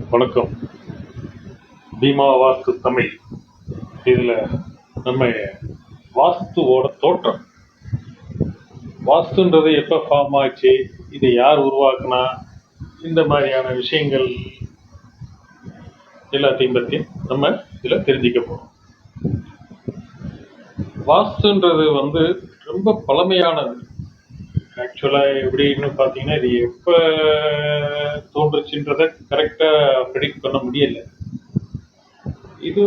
வணக்கம். பீமா வாஸ்து தமிழ். இதில் நம்ம வாஸ்துவோட தோற்றம், வாஸ்துன்றது எப்போ ஃபார்ம் ஆச்சு, இதை யார் உருவாக்குனா, இந்த மாதிரியான விஷயங்கள் எல்லாத்தையும் பற்றி நம்ம இதில் தெரிஞ்சுக்க போகிறோம். வாஸ்துன்றது ரொம்ப பழமையானது. ஆக்சுவலாக எப்படின்னு பார்த்தீங்கன்னா, இது எப்போ தோன்றுச்சுன்றதை கரெக்டாக ப்ரெடிக்ட் பண்ண முடியலை. இது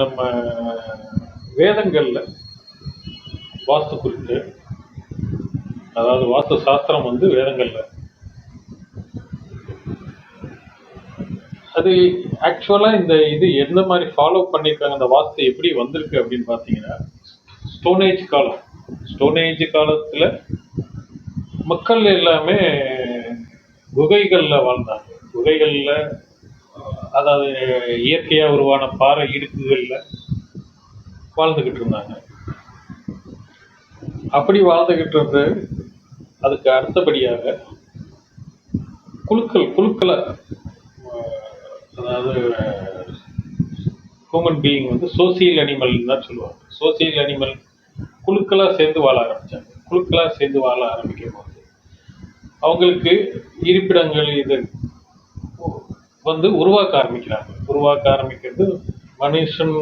நம்ம வேதங்கள்ல வாஸ்து குறித்து, அதாவது வாஸ்து சாஸ்திரம் வேதங்கள்ல அது ஆக்சுவலா இது எந்த மாதிரி ஃபாலோ பண்ணியிருக்காங்க, அந்த வாஸ்து எப்படி வந்திருக்கு அப்படின்னு பார்த்தீங்கன்னா, ஸ்டோனேஜ் காலத்துல மக்கள் எல்லாமே குகைகள்ல வாழ்ந்தாங்க. குகைகள்ல, அதாவது இயற்கையா உருவான பாறை இடுக்குகள்ல வாழ்ந்துகிட்டு இருந்தாங்க. அப்படி வாழ்ந்துகிட்டு இருந்து அதுக்கு அடுத்தபடியாக குழுக்களை, அதாவது ஹியூமன் பீயிங் சோசியல் அனிமல் தான் சொல்லுவாங்க. சோசியல் அனிமல் குழுக்களாக சேர்ந்து வாழ ஆரம்பித்தாங்க. குழுக்களாக சேர்ந்து வாழ ஆரம்பிக்கும் போது அவங்களுக்கு இருப்பிடங்கள் இது உருவாக்க ஆரம்பிக்கிறது. மனுஷன்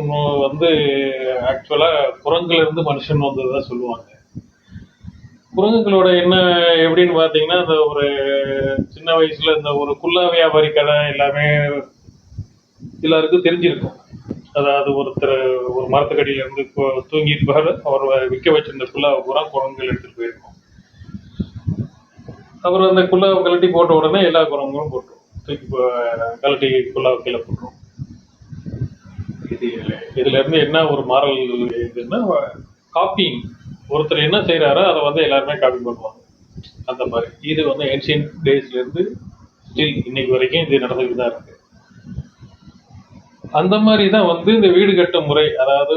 ஆக்சுவலாக குரங்குல இருந்து மனுஷன் வந்ததுதான் சொல்லுவாங்க. குரங்குகளோட என்ன எப்படின்னு பார்த்தீங்கன்னா, இந்த ஒரு சின்ன வயசுல இந்த ஒரு குல்லா வியாபாரி கதை எல்லாமே எல்லாருக்கும் தெரிஞ்சிருக்கும். அதாவது ஒருத்தர் ஒரு மரத்துக்கடியில இருந்து தூங்கிட்டு அவர் விற்க வச்சிருந்த குல்லாவை பூரா குரங்குகள் எடுத்துட்டு போயிருக்கும். அவர் அந்த குல்லாவை கழட்டி போட்ட உடனே எல்லா குரங்குகளும் போட்டுரும், தூக்கி கழட்டி குல்லாவை கீழே போட்டுரும். இதுல இருந்து என்ன ஒரு மாரல் இதுன்னா, காப்பிங். ஒருத்தர் என்ன செய்யறாரோ அதை எல்லாருமே காப்பி பண்ணுவாங்க. அந்த மாதிரி இது ஏன்ஷியன்ட் டேஸ்ல இருந்து ஸ்டில் இன்னைக்கு வரைக்கும் இது நடந்துகிட்டு தான் இருக்கு. அந்த மாதிரி தான் இந்த வீடு கட்டும் முறை, அதாவது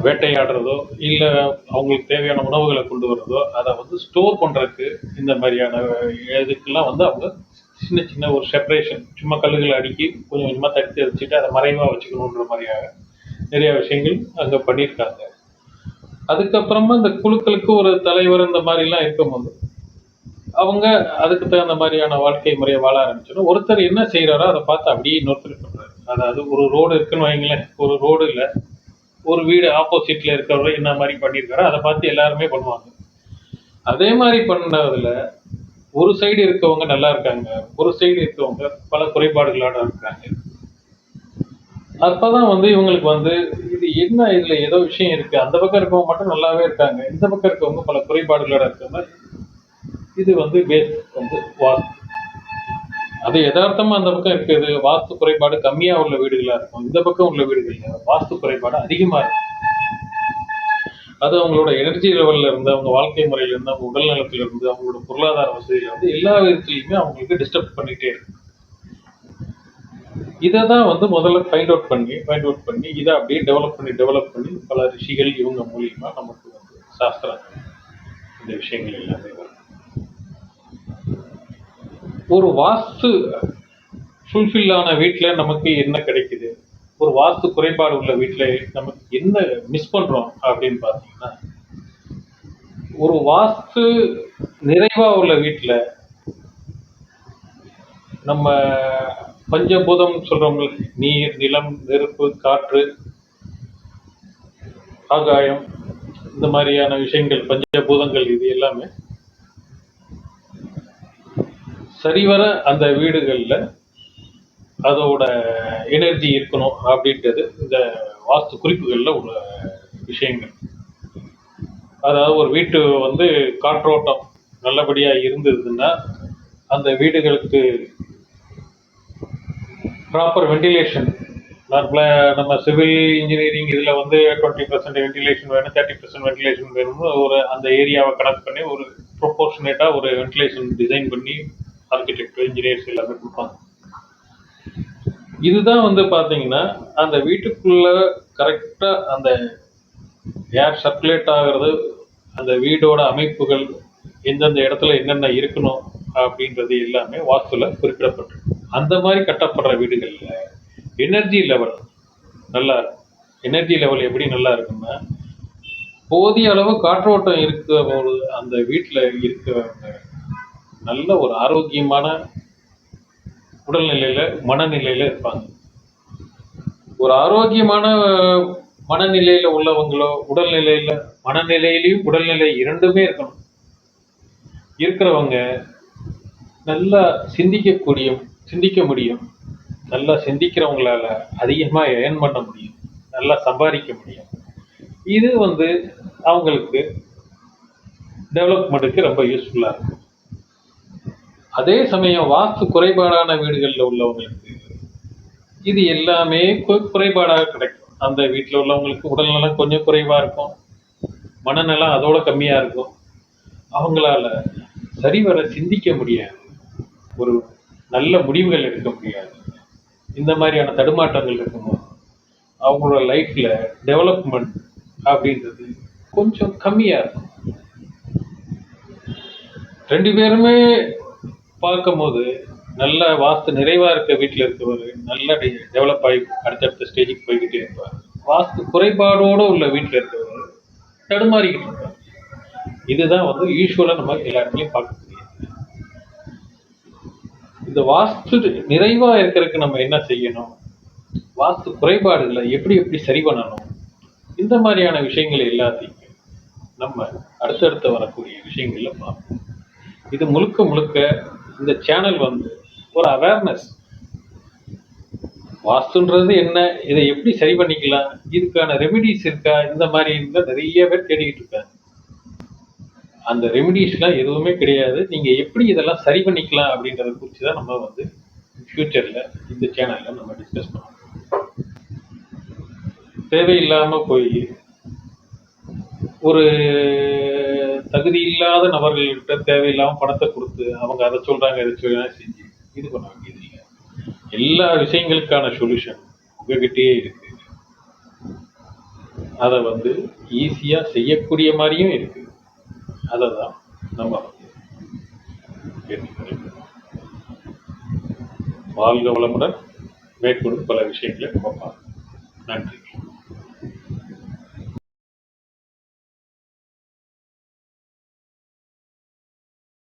வேட்டையாடுறதோ இல்லை அவங்களுக்கு தேவையான உணவுகளை கொண்டு வர்றதோ, அதை ஸ்டோர் பண்றதுக்கு இந்த மாதிரியான இதுக்கெல்லாம் அவங்க சின்ன சின்ன ஒரு செப்பரேஷன், சும்மா கல்லுகளை அடுக்கி கொஞ்சம் கொஞ்சமாக தடுத்து வச்சுட்டு அதை மறைவாக வச்சுக்கணுன்ற மாதிரியாக நிறைய விஷயங்கள் அங்கே பண்ணியிருக்காங்க. அதுக்கப்புறமா இந்த குழுக்களுக்கு ஒரு தலைவர் இந்த மாதிரிலாம் இருக்கும்போது அவங்க அதுக்கு தகுந்த மாதிரியான வாழ்க்கை முறையை வாழ ஆரம்பிச்சிடும். ஒருத்தர் என்ன செய்கிறாரோ அதை பார்த்து அப்படியே இன்னொருத்தர் பண்ணுறாரு. அதாவது ஒரு ரோடு இருக்குன்னு வைங்களேன், ஒரு ரோடு இல்லை, ஒரு வீடு ஆப்போசிட்ல இருக்கிறவரை என்ன மாதிரி பண்ணியிருக்காரோ அதை பார்த்து எல்லாருமே பண்ணுவாங்க. அதே மாதிரி பண்ணதுல ஒரு சைடு இருக்கவங்க நல்லா இருக்காங்க, ஒரு சைடு இருக்கவங்க பல குறைபாடுகளோட இருக்காங்க. அப்பதான் இவங்களுக்கு இது என்ன, இதுல ஏதோ விஷயம் இருக்கு, அந்த பக்கம் இருக்கவங்க மட்டும் நல்லாவே இருக்காங்க, இந்த பக்கம் இருக்கவங்க பல குறைபாடுகளோட இருக்காங்க. இது பேஸ் வாஸ்து. அது யதார்த்தமா அந்த பக்கம் இருக்குது, வாஸ்து குறைபாடு கம்மியா உள்ள வீடுகளா இருக்கும். இந்த பக்கம் உள்ள வீடுகள்ல வாஸ்து குறைபாடு அதிகமா இருக்கும். அது அவங்களோட எனர்ஜி லெவல்ல இருந்து, அவங்க வாழ்க்கை முறையில இருந்து, அவங்க உடல் நலத்துல இருந்து, அவங்களோட பொருளாதார வசதியில இருந்து எல்லா விதத்திலையுமே அவங்களுக்கு டிஸ்டர்ப் பண்ணிட்டே இருக்கு. இதை தான் முதல்ல ஃபைண்ட் அவுட் பண்ணி இதை அப்படியே டெவலப் பண்ணி பல ரிஷிகள் இவங்க மூலியமா நமக்கு சாஸ்திரங்கள் இந்த விஷயங்கள் எல்லாமே வரும். ஒரு வாஸ்து ஃபுல்ஃபில் ஆன வீட்டில் நமக்கு என்ன கிடைக்குது, ஒரு வாஸ்து குறைபாடு உள்ள வீட்டில் நமக்கு என்ன மிஸ் பண்றோம் அப்படின்னு பார்த்தீங்கன்னா, ஒரு வாஸ்து நிறைவா உள்ள வீட்டில் நம்ம பஞ்சபூதம் சொல்றவங்க, நீர், நிலம், நெருப்பு, காற்று, ஆகாயம், இந்த மாதிரியான விஷயங்கள், பஞ்சபூதங்கள், இது எல்லாமே சரிவர அந்த வீடுகளில் அதோட எனர்ஜி இருக்கணும் அப்படின்றது இந்த வாஸ்து குறிப்புகளில் உள்ள விஷயங்கள். அதாவது ஒரு வீட்டு காற்றோட்டம் நல்லபடியா இருந்ததுன்னா அந்த வீடுகளுக்கு ப்ராப்பர் வென்டிலேஷன். நார்மலாக நம்ம சிவில் இன்ஜினியரிங் இதில் 20% வென்டிலேஷன் வேணும், 30% வென்டிலேஷன் வேணும்னு ஒரு அந்த ஏரியாவை கனெக்ட் பண்ணி ஒரு ப்ரொபோர்ஷனேட்டாக ஒரு வென்டிலேஷன் டிசைன் பண்ணி ஆர்கிடெக்ட், இன்ஜினியர்ஸ் எல்லாமே கொடுப்பாங்க. இதுதான் பார்த்தீங்கன்னா அந்த வீட்டுக்குள்ள கரெக்டாக அந்த ஏர் சர்க்குலேட் ஆகிறது, அந்த வீடோட அமைப்புகள் எந்தெந்த இடத்துல என்னென்ன இருக்கணும், அப்படின்றது எல்லாமே வாஸ்துல குறிப்பிடப்பட்டிருக்கு. அந்த மாதிரி கட்டப்படுற வீடுகளில் எனர்ஜி லெவல் நல்லா இருக்கும். எனர்ஜி லெவல் எப்படி நல்லா இருக்குன்னா, போதிய அளவு காற்றோட்டம் இருக்கும்போது அந்த வீட்டில் இருக்கிறவங்க நல்ல ஒரு ஆரோக்கியமான உடல்நிலையில மனநிலையில இருப்பாங்க. ஒரு ஆரோக்கியமான மனநிலையில உள்ளவங்களோ மனநிலையிலையும் உடல்நிலை இரண்டுமே இருக்கணும். இருக்கிறவங்க நல்லா சிந்திக்க முடியும். நல்லா சிந்திக்கிறவங்களால அதிகமா ஏர்ன் பண்ண முடியும். நல்லா சம்பாதிக்க முடியும். இது அவங்களுக்கு டெவலப்மெண்ட்டுக்கு ரொம்ப யூஸ்ஃபுல்லா இருக்கும். அதே சமயம் வாஸ்து குறைபாடான வீடுகளில் உள்ளவங்களுக்கு இது எல்லாமே குறைபாடாக கிடைக்கும். அந்த வீட்டில் உள்ளவங்களுக்கு உடல்நலம் கொஞ்சம் குறைவா இருக்கும், மனநலம் அதோட கம்மியா இருக்கும். அவங்களால சரிவர சிந்திக்க முடியாது, ஒரு நல்ல முடிவுகள் எடுக்க முடியாது. இந்த மாதிரியான தடுமாற்றங்கள் இருக்கும்போது அவங்களோட லைஃப்ல டெவலப்மெண்ட் அப்படின்றது கொஞ்சம் கம்மியா இருக்கும். ரெண்டு பேருமே பார்க்கும்போது நல்ல வாஸ்து நிறைவா இருக்க வீட்டில் இருக்கவர் நல்ல டெவலப் ஆகி அடுத்தடுத்த ஸ்டேஜுக்கு போய்கிட்டே இருப்பார். வாஸ்து குறைபாடோடு உள்ள வீட்டில் இருக்கவர் தடுமாறிக்கிட்டு இருப்பார். இதுதான் யூஸ்வலா நம்ம எல்லா இடத்துலையும் பார்க்கக்கூடியது. இந்த வாஸ்து நிறைவா இருக்கிறதுக்கு நம்ம என்ன செய்யணும், வாஸ்து குறைபாடுகளை எப்படி எப்படி சரி பண்ணணும், இந்த மாதிரியான விஷயங்கள் எல்லாத்தையும் நம்ம அடுத்தடுத்து வரக்கூடிய விஷயங்கள்ல பார்ப்போம். இது முழுக்க முழுக்க இந்த சேனல் ஒரு அவேர்னஸ். வாஸ்துன்றது என்ன, இதை எப்படி சரி பண்ணிக்கலாம், இதுக்கான ரெமிடிஸ் இருக்கா, இந்த மாதிரி நிறைய பேர் தேடிக்கிட்டு இருக்காங்க. அந்த ரெமிடிஸ்லாம் எதுவுமே கிடையாது. நீங்க எப்படி இதெல்லாம் சரி பண்ணிக்கலாம் அப்படின்றத குறித்து தான் நம்ம ஃபியூச்சர்ல இந்த சேனல்ல நம்ம டிஸ்கஸ் பண்ணோம். தேவையில்லாம போய் ஒரு தகுதி இல்லாத நபர்கள்கிட்ட தேவையில்லாம பணத்தை கொடுத்து அவங்க அதை சொல்றாங்க இதை சொல்றாங்க செஞ்சு இது பண்ண வேண்டியது இல்லை. எல்லா விஷயங்களுக்கான சொல்யூஷன் உங்ககிட்டயே இருக்கு. அதை ஈஸியா செய்யக்கூடிய மாதிரியும் இருக்கு. அதை தான் நம்ம வாழ்க வளமுடன் மேற்கொண்டு பல விஷயங்களை நம்ம பார்க்கணும். நன்றி.